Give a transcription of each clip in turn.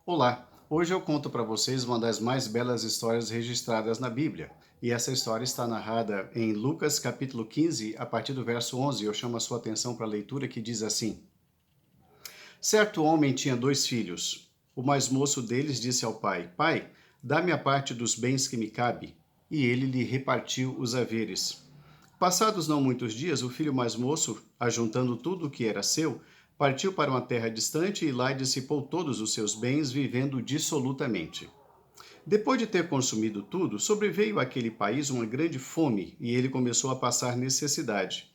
Olá, hoje eu conto para vocês uma das mais belas histórias registradas na Bíblia. E essa história está narrada em Lucas capítulo 15, a partir do verso 11. Eu chamo a sua atenção para a leitura que diz assim: Certo homem tinha 2 filhos. O mais moço deles disse ao pai: Pai, dá-me a parte dos bens que me cabe. E ele lhe repartiu os haveres. Passados não muitos dias, o filho mais moço, ajuntando tudo o que era seu, partiu para uma terra distante e lá dissipou todos os seus bens, vivendo dissolutamente. Depois de ter consumido tudo, sobreveio àquele país uma grande fome e ele começou a passar necessidade.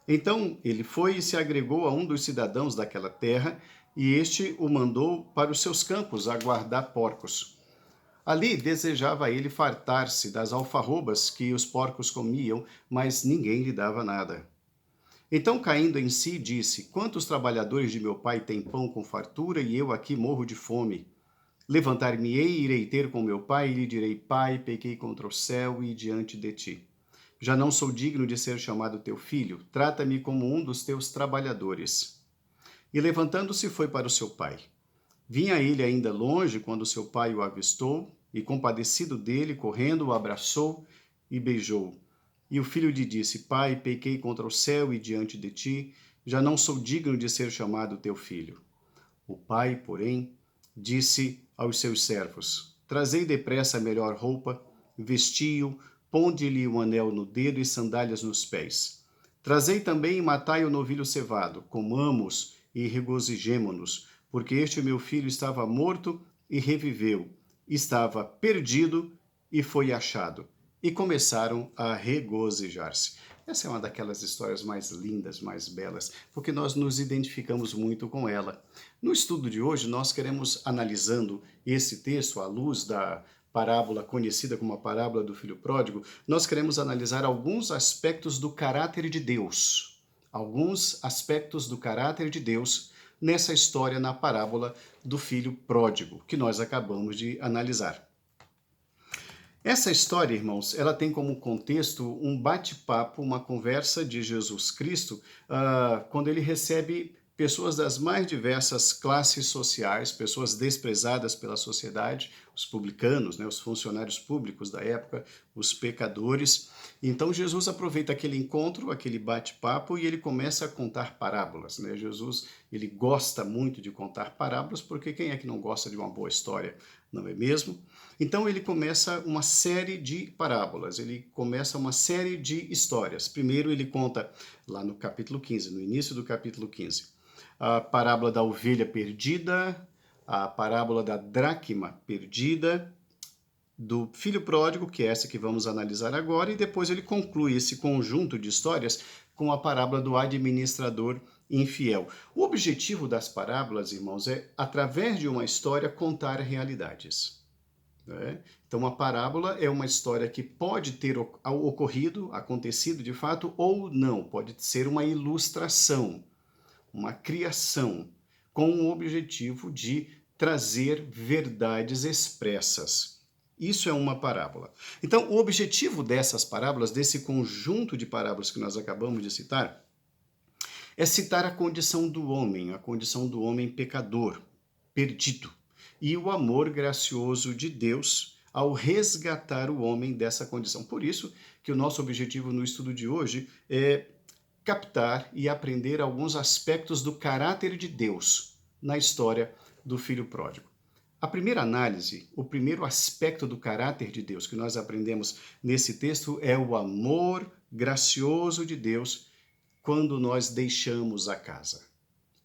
Então ele foi e se agregou a um dos cidadãos daquela terra, e este o mandou para os seus campos a guardar porcos. Ali desejava ele fartar-se das alfarrobas que os porcos comiam, mas ninguém lhe dava nada. Então, caindo em si, disse: Quantos trabalhadores de meu pai têm pão com fartura e eu aqui morro de fome? Levantar-me-ei e irei ter com meu pai e lhe direi: Pai, pequei contra o céu e diante de ti. Já não sou digno de ser chamado teu filho, trata-me como um dos teus trabalhadores. E levantando-se foi para o seu pai. Vinha ele ainda longe quando seu pai o avistou, e compadecido dele, correndo, o abraçou e beijou. E o filho lhe disse: Pai, pequei contra o céu e diante de ti, já não sou digno de ser chamado teu filho. O pai, porém, disse aos seus servos: Trazei depressa a melhor roupa, vestiu, ponde-lhe um anel no dedo e sandálias nos pés. Trazei também e matai o novilho cevado, comamos e regozijemo-nos, porque este meu filho estava morto e reviveu, estava perdido e foi achado. E começaram a regozijar-se. Essa é uma daquelas histórias mais lindas, mais belas, porque nós nos identificamos muito com ela. No estudo de hoje, nós queremos, analisando esse texto à luz da parábola conhecida como a parábola do filho pródigo, nós queremos analisar alguns aspectos do caráter de Deus. Alguns aspectos do caráter de Deus nessa história, na parábola do filho pródigo, que nós acabamos de analisar. Essa história, irmãos, ela tem como contexto um bate-papo, uma conversa de Jesus Cristo, quando ele recebe pessoas das mais diversas classes sociais, pessoas desprezadas pela sociedade, os publicanos, né, os funcionários públicos da época, os pecadores. Então Jesus aproveita aquele encontro, aquele bate-papo, e ele começa a contar parábolas, né? Jesus, ele gosta muito de contar parábolas, porque quem é que não gosta de uma boa história, não é mesmo? Então ele começa uma série de parábolas, ele começa uma série de histórias. Primeiro ele conta, lá no capítulo 15, no início do capítulo 15, a parábola da ovelha perdida, a parábola da dracma perdida, do filho pródigo, que é essa que vamos analisar agora, e depois ele conclui esse conjunto de histórias com a parábola do administrador infiel. O objetivo das parábolas, irmãos, é, através de uma história, contar realidades. Né? Então, uma parábola é uma história que pode ter ocorrido, acontecido de fato, ou não, pode ser uma ilustração, uma criação, com o objetivo de trazer verdades expressas. Isso é uma parábola. Então, o objetivo dessas parábolas, desse conjunto de parábolas que nós acabamos de citar, é citar a condição do homem pecador, perdido, e o amor gracioso de Deus ao resgatar o homem dessa condição. Por isso que o nosso objetivo no estudo de hoje é captar e aprender alguns aspectos do caráter de Deus na história do filho pródigo. A primeira análise, o primeiro aspecto do caráter de Deus que nós aprendemos nesse texto é o amor gracioso de Deus quando nós deixamos a casa.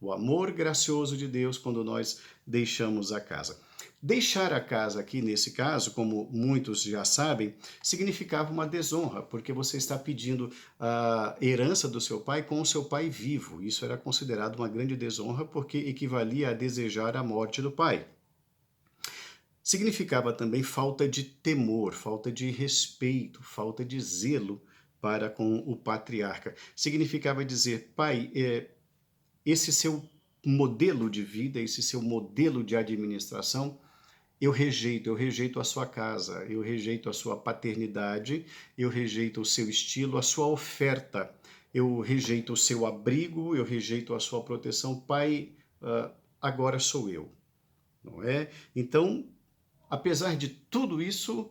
O amor gracioso de Deus quando nós deixamos a casa. Deixar a casa aqui, nesse caso, como muitos já sabem, significava uma desonra, porque você está pedindo a herança do seu pai com o seu pai vivo. Isso era considerado uma grande desonra, porque equivalia a desejar a morte do pai. Significava também falta de temor, falta de respeito, falta de zelo para com o patriarca. Significava dizer: pai, esse seu modelo de vida, esse seu modelo de administração, eu rejeito a sua casa, eu rejeito a sua paternidade, eu rejeito o seu estilo, a sua oferta, eu rejeito o seu abrigo, eu rejeito a sua proteção. Pai, agora sou eu. não é? Então, apesar de tudo isso,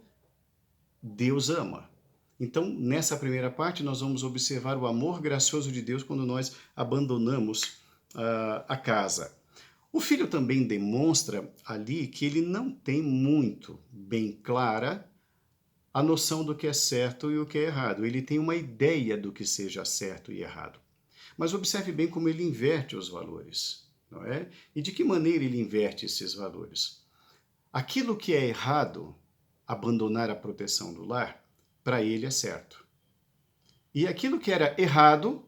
Deus ama. Então, nessa primeira parte, nós vamos observar o amor gracioso de Deus quando nós abandonamos a casa. O filho também demonstra ali que ele não tem muito bem clara a noção do que é certo e o que é errado. Ele tem uma ideia do que seja certo e errado. Mas observe bem como ele inverte os valores, não é? E de que maneira ele inverte esses valores? Aquilo que é errado, abandonar a proteção do lar, para ele é certo. E aquilo que era errado,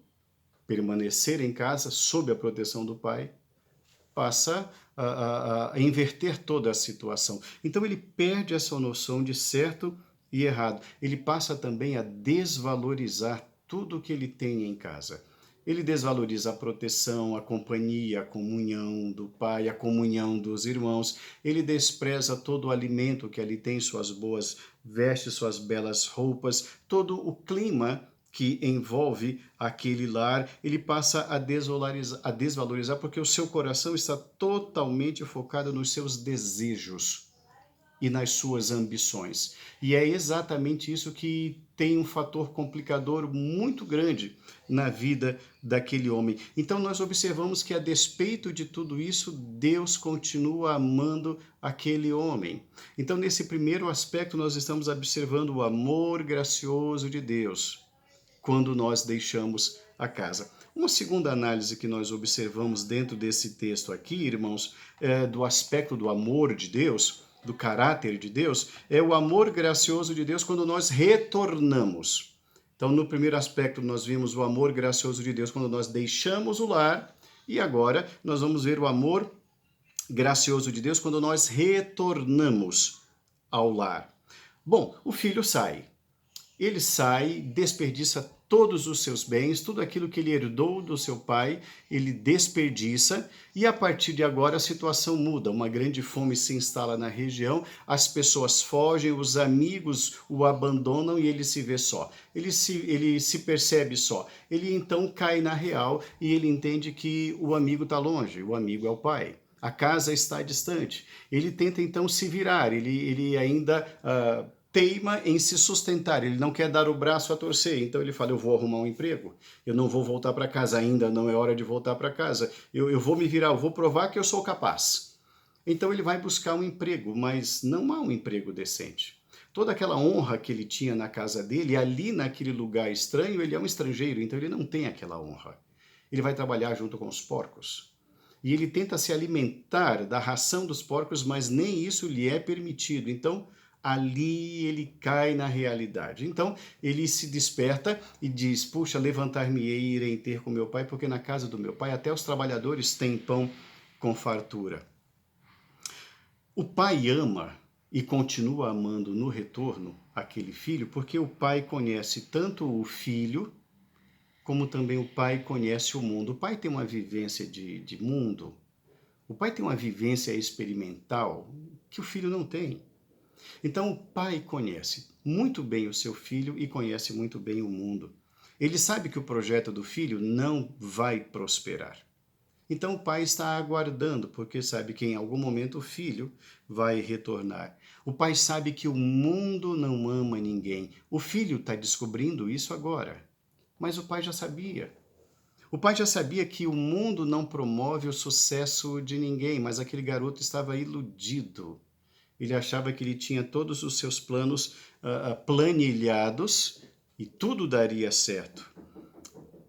permanecer em casa sob a proteção do pai, passa a inverter toda a situação. Então ele perde essa noção de certo e errado. Ele passa também a desvalorizar tudo que ele tem em casa. Ele desvaloriza a proteção, a companhia, a comunhão do pai, a comunhão dos irmãos. Ele despreza todo o alimento que ali tem, suas boas vestes, suas belas roupas, todo o clima que envolve aquele lar, ele passa a desvalorizar porque o seu coração está totalmente focado nos seus desejos e nas suas ambições. E é exatamente isso que tem um fator complicador muito grande na vida daquele homem. Então nós observamos que a despeito de tudo isso, Deus continua amando aquele homem. Então nesse primeiro aspecto nós estamos observando o amor gracioso de Deus quando nós deixamos a casa. Uma segunda análise que nós observamos dentro desse texto aqui, irmãos, do aspecto do amor de Deus, do caráter de Deus, é o amor gracioso de Deus quando nós retornamos. Então, no primeiro aspecto, nós vimos o amor gracioso de Deus quando nós deixamos o lar, e agora nós vamos ver o amor gracioso de Deus quando nós retornamos ao lar. Bom, o filho sai. Ele sai, desperdiça todos os seus bens, tudo aquilo que ele herdou do seu pai, ele desperdiça, e a partir de agora a situação muda. Uma grande fome se instala na região, as pessoas fogem, os amigos o abandonam e ele se vê só. Ele se percebe só. Ele então cai na real e ele entende que o amigo está longe, o amigo é o pai. A casa está distante. Ele tenta então se virar, ele ainda teima em se sustentar, ele não quer dar o braço a torcer, então ele fala, eu vou arrumar um emprego, eu não vou voltar para casa ainda, não é hora de voltar para casa, eu vou me virar, eu vou provar que eu sou capaz. Então ele vai buscar um emprego, mas não há um emprego decente. Toda aquela honra que ele tinha na casa dele, ali naquele lugar estranho, ele é um estrangeiro, então ele não tem aquela honra. Ele vai trabalhar junto com os porcos. E ele tenta se alimentar da ração dos porcos, mas nem isso lhe é permitido. Então, ali ele cai na realidade. Então, ele se desperta e diz, puxa, levantar-me-ei e irei ter com meu pai, porque na casa do meu pai até os trabalhadores têm pão com fartura. O pai ama e continua amando no retorno aquele filho, porque o pai conhece tanto o filho, como também o pai conhece o mundo. O pai tem uma vivência de mundo, o pai tem uma vivência experimental que o filho não tem. Então o pai conhece muito bem o seu filho e conhece muito bem o mundo. Ele sabe que o projeto do filho não vai prosperar. Então o pai está aguardando, porque sabe que em algum momento o filho vai retornar. O pai sabe que o mundo não ama ninguém. O filho está descobrindo isso agora, mas o pai já sabia. O pai já sabia que o mundo não promove o sucesso de ninguém, mas aquele garoto estava iludido. Ele achava que ele tinha todos os seus planos planilhados e tudo daria certo.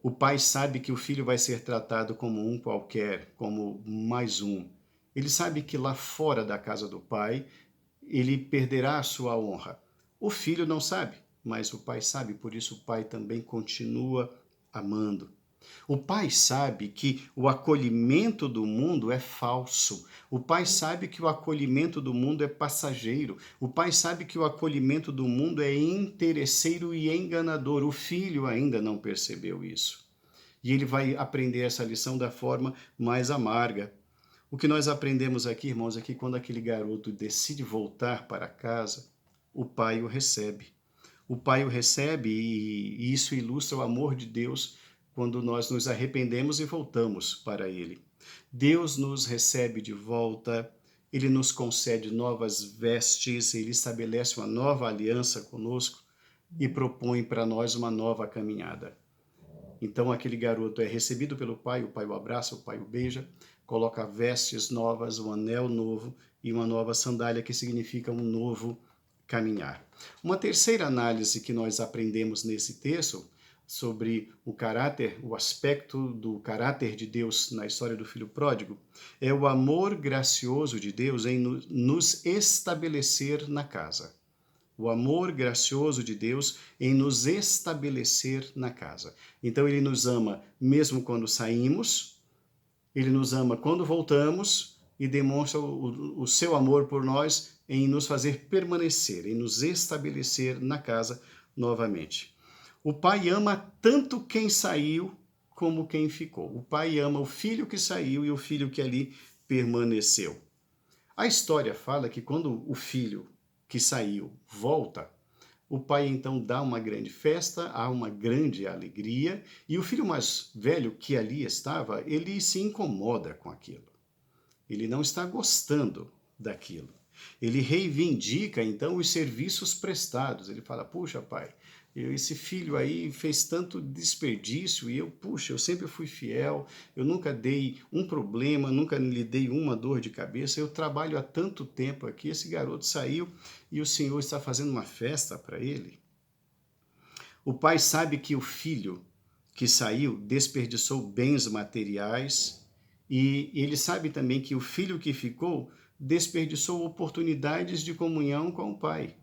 O pai sabe que o filho vai ser tratado como um qualquer, como mais um. Ele sabe que lá fora da casa do pai, ele perderá a sua honra. O filho não sabe, mas o pai sabe, por isso o pai também continua amando. O pai sabe que o acolhimento do mundo é falso. O pai sabe que o acolhimento do mundo é passageiro. O pai sabe que o acolhimento do mundo é interesseiro e enganador. O filho ainda não percebeu isso. E ele vai aprender essa lição da forma mais amarga. O que nós aprendemos aqui, irmãos, é que quando aquele garoto decide voltar para casa, o pai o recebe. O pai o recebe e isso ilustra o amor de Deus quando nós nos arrependemos e voltamos para ele. Deus nos recebe de volta ele nos concede novas vestes, ele estabelece uma nova aliança conosco e propõe para nós uma nova caminhada. Então aquele garoto é recebido pelo pai, o pai o abraça, o pai o beija, coloca vestes novas, um anel novo e uma nova sandália, que significa um novo caminhar. Uma terceira análise que nós aprendemos nesse texto sobre o caráter, o aspecto do caráter de Deus na história do filho pródigo, é o amor gracioso de Deus em nos estabelecer na casa. O amor gracioso de Deus em nos estabelecer na casa. Então ele nos ama mesmo quando saímos, ele nos ama quando voltamos e demonstra o seu amor por nós em nos fazer permanecer, em nos estabelecer na casa novamente. O pai ama tanto quem saiu como quem ficou. O pai ama o filho que saiu e o filho que ali permaneceu. A história fala que quando o filho que saiu volta, o pai então dá uma grande festa, há uma grande alegria, e o filho mais velho que ali estava, ele se incomoda com aquilo. Ele não está gostando daquilo. Ele reivindica então os serviços prestados. Ele fala: puxa, pai, esse filho aí fez tanto desperdício e eu sempre fui fiel, eu nunca dei um problema, nunca lhe dei uma dor de cabeça, eu trabalho há tanto tempo aqui, esse garoto saiu e o senhor está fazendo uma festa para ele. O pai sabe que o filho que saiu desperdiçou bens materiais e ele sabe também que o filho que ficou desperdiçou oportunidades de comunhão com o pai.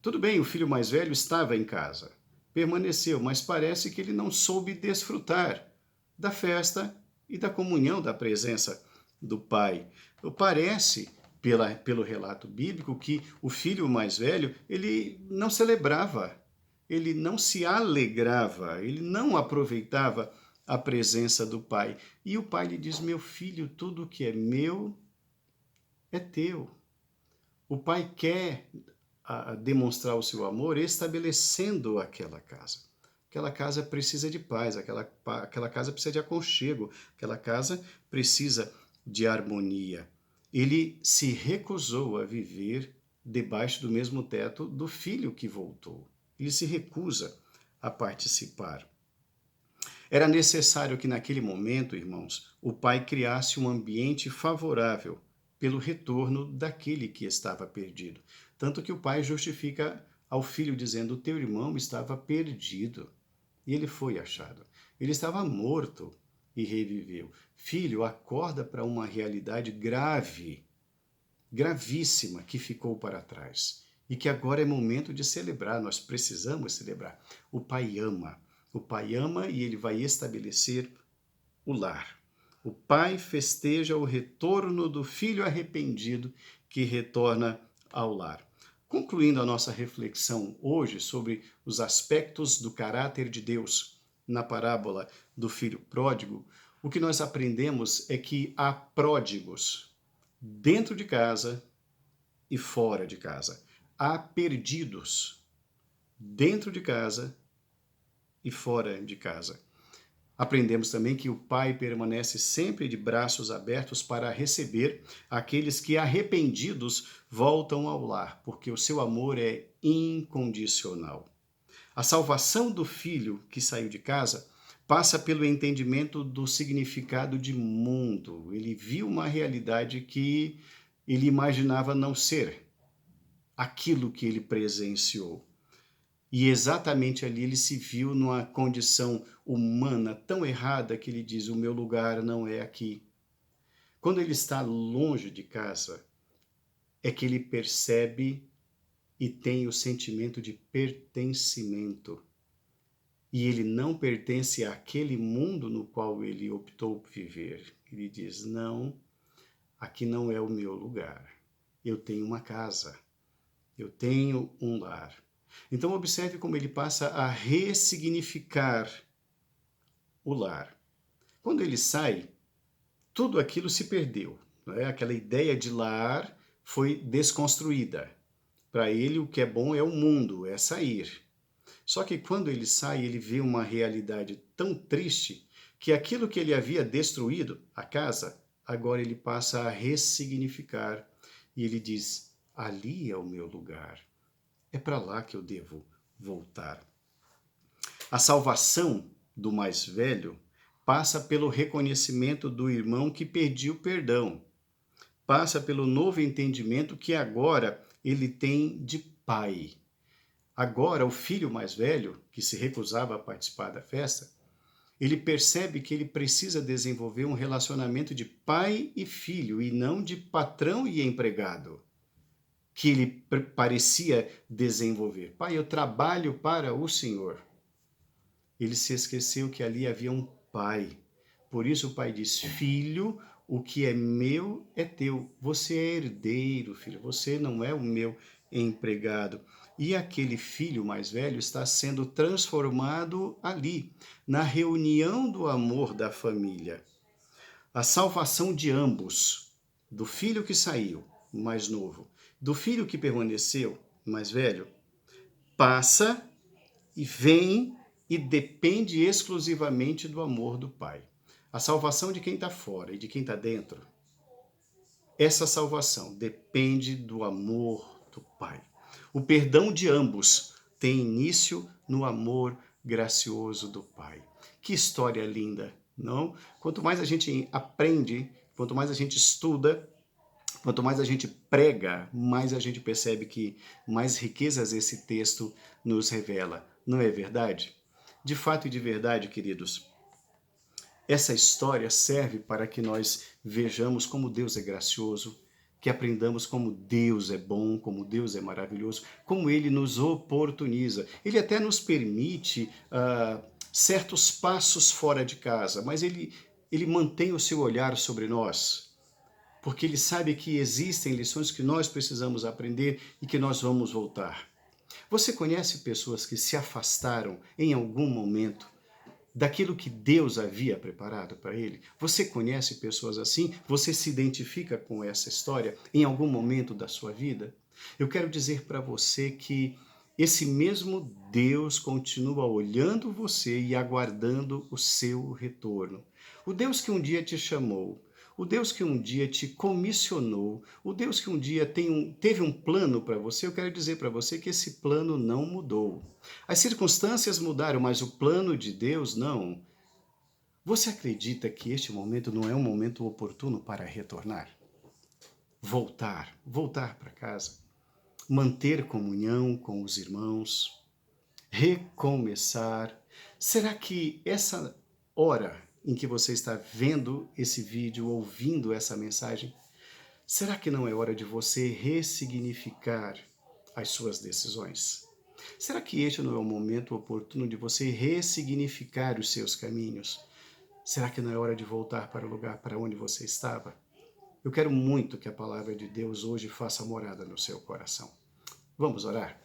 Tudo bem, o filho mais velho estava em casa, permaneceu, mas parece que ele não soube desfrutar da festa e da comunhão da presença do pai. Parece, pelo relato bíblico, que o filho mais velho, ele não celebrava, ele não se alegrava, ele não aproveitava a presença do pai. E o pai lhe diz: meu filho, tudo que é meu é teu. O pai quer demonstrar o seu amor estabelecendo aquela casa. Aquela casa precisa de paz, aquela casa precisa de aconchego, aquela casa precisa de harmonia. Ele se recusou a viver debaixo do mesmo teto do filho que voltou. Ele se recusa a participar. Era necessário que naquele momento, irmãos, o pai criasse um ambiente favorável pelo retorno daquele que estava perdido. Tanto que o pai justifica ao filho dizendo: o teu irmão estava perdido e ele foi achado. Ele estava morto e reviveu. Filho, acorda para uma realidade grave, gravíssima, que ficou para trás e que agora é momento de celebrar. Nós precisamos celebrar. O pai ama. O pai ama e ele vai estabelecer o lar. O pai festeja o retorno do filho arrependido que retorna ao lar. Concluindo a nossa reflexão hoje sobre os aspectos do caráter de Deus na parábola do filho pródigo, o que nós aprendemos é que há pródigos dentro de casa e fora de casa. Há perdidos dentro de casa e fora de casa. Aprendemos também que o pai permanece sempre de braços abertos para receber aqueles que, arrependidos, voltam ao lar, porque o seu amor é incondicional. A salvação do filho que saiu de casa passa pelo entendimento do significado de mundo. Ele viu uma realidade que ele imaginava não ser aquilo que ele presenciou. E exatamente ali ele se viu numa condição humana tão errada que ele diz: o meu lugar não é aqui. Quando ele está longe de casa, é que ele percebe e tem o sentimento de pertencimento. E ele não pertence àquele mundo no qual ele optou por viver. Ele diz: não, aqui não é o meu lugar. Eu tenho uma casa, eu tenho um lar. Então observe como ele passa a ressignificar o lar. Quando ele sai, tudo aquilo se perdeu. Não é? Aquela ideia de lar foi desconstruída. Para ele, o que é bom é o mundo, é sair. Só que quando ele sai, ele vê uma realidade tão triste que aquilo que ele havia destruído, a casa, agora ele passa a ressignificar e ele diz: ali é o meu lugar, é para lá que eu devo voltar. A salvação do mais velho passa pelo reconhecimento do irmão que pediu perdão, passa pelo novo entendimento que agora ele tem de pai. Agora, o filho mais velho, que se recusava a participar da festa, ele percebe que ele precisa desenvolver um relacionamento de pai e filho e não de patrão e empregado, que ele parecia desenvolver. Pai, eu trabalho para o Senhor. Ele se esqueceu que ali havia um pai. Por isso o pai diz: filho, o que é meu é teu. Você é herdeiro, filho. Você não é o meu empregado. E aquele filho mais velho está sendo transformado ali, na reunião do amor da família. A salvação de ambos, do filho que saiu, mais novo, do filho que permaneceu, mais velho, passa e vem e depende exclusivamente do amor do Pai. A salvação de quem está fora e de quem está dentro, essa salvação depende do amor do Pai. O perdão de ambos tem início no amor gracioso do Pai. Que história linda, não? Quanto mais a gente aprende, quanto mais a gente estuda, quanto mais a gente prega, mais a gente percebe que mais riquezas esse texto nos revela. Não é verdade? De fato e de verdade, queridos, essa história serve para que nós vejamos como Deus é gracioso, que aprendamos como Deus é bom, como Deus é maravilhoso, como Ele nos oportuniza. Ele até nos permite certos passos fora de casa, mas ele mantém o seu olhar sobre nós, porque Ele sabe que existem lições que nós precisamos aprender e que nós vamos voltar. Você conhece pessoas que se afastaram em algum momento daquilo que Deus havia preparado para ele? Você conhece pessoas assim? Você se identifica com essa história em algum momento da sua vida? Eu quero dizer para você que esse mesmo Deus continua olhando você e aguardando o seu retorno. O Deus que um dia te chamou, o Deus que um dia te comissionou, o Deus que um dia teve um plano para você, eu quero dizer para você que esse plano não mudou. As circunstâncias mudaram, mas o plano de Deus não. Você acredita que este momento não é um momento oportuno para retornar? Voltar para casa, manter comunhão com os irmãos, recomeçar. Será que essa hora em que você está vendo esse vídeo, ouvindo essa mensagem, será que não é hora de você ressignificar as suas decisões? Será que este não é o momento oportuno de você ressignificar os seus caminhos? Será que não é hora de voltar para o lugar para onde você estava? Eu quero muito que a palavra de Deus hoje faça morada no seu coração. Vamos orar?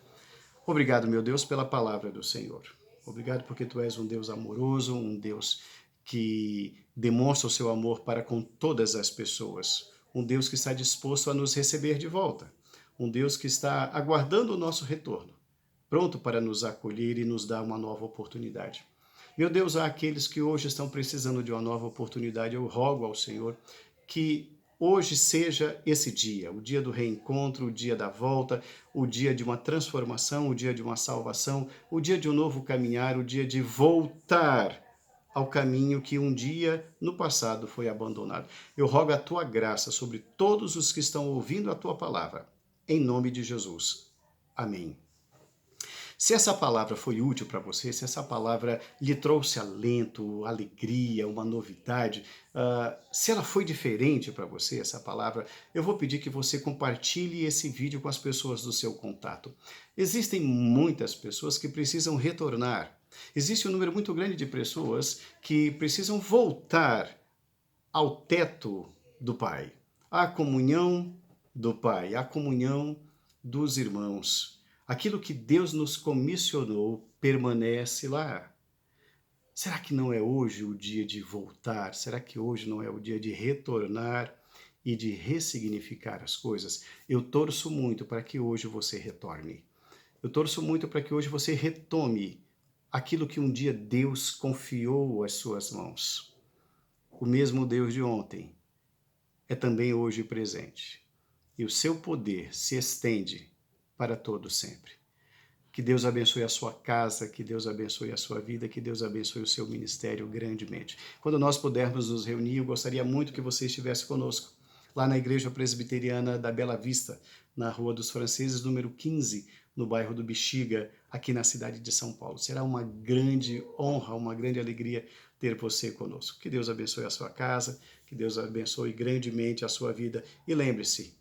Obrigado, meu Deus, pela palavra do Senhor. Obrigado porque Tu és um Deus amoroso, um Deus que demonstra o seu amor para com todas as pessoas. Um Deus que está disposto a nos receber de volta. Um Deus que está aguardando o nosso retorno, pronto para nos acolher e nos dar uma nova oportunidade. Meu Deus, há aqueles que hoje estão precisando de uma nova oportunidade. Eu rogo ao Senhor que hoje seja esse dia, o dia do reencontro, o dia da volta, o dia de uma transformação, o dia de uma salvação, o dia de um novo caminhar, o dia de voltar ao caminho que um dia no passado foi abandonado. Eu rogo a tua graça sobre todos os que estão ouvindo a tua palavra, em nome de Jesus. Amém. Se essa palavra foi útil para você, se essa palavra lhe trouxe alento, alegria, uma novidade, se ela foi diferente para você, essa palavra, eu vou pedir que você compartilhe esse vídeo com as pessoas do seu contato. Existem muitas pessoas que precisam retornar. Existe um número muito grande de pessoas que precisam voltar ao teto do Pai, à comunhão do Pai, à comunhão dos irmãos. Aquilo que Deus nos comissionou permanece lá. Será que não é hoje o dia de voltar? Será que hoje não é o dia de retornar e de ressignificar as coisas? Eu torço muito para que hoje você retorne. Eu torço muito para que hoje você retome aquilo que um dia Deus confiou às suas mãos. O mesmo Deus de ontem é também hoje presente. E o seu poder se estende para todo sempre. Que Deus abençoe a sua casa, que Deus abençoe a sua vida, que Deus abençoe o seu ministério grandemente. Quando nós pudermos nos reunir, eu gostaria muito que você estivesse conosco, lá na Igreja Presbiteriana da Bela Vista, na Rua dos Franceses, número 15, no bairro do Bexiga, aqui na cidade de São Paulo. Será uma grande honra, uma grande alegria ter você conosco. Que Deus abençoe a sua casa, que Deus abençoe grandemente a sua vida. E lembre-se,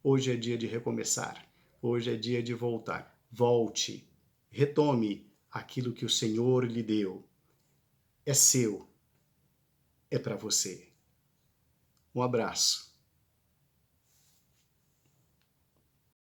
hoje é dia de recomeçar, hoje é dia de voltar. Volte, retome aquilo que o Senhor lhe deu. É seu, é para você. Um abraço.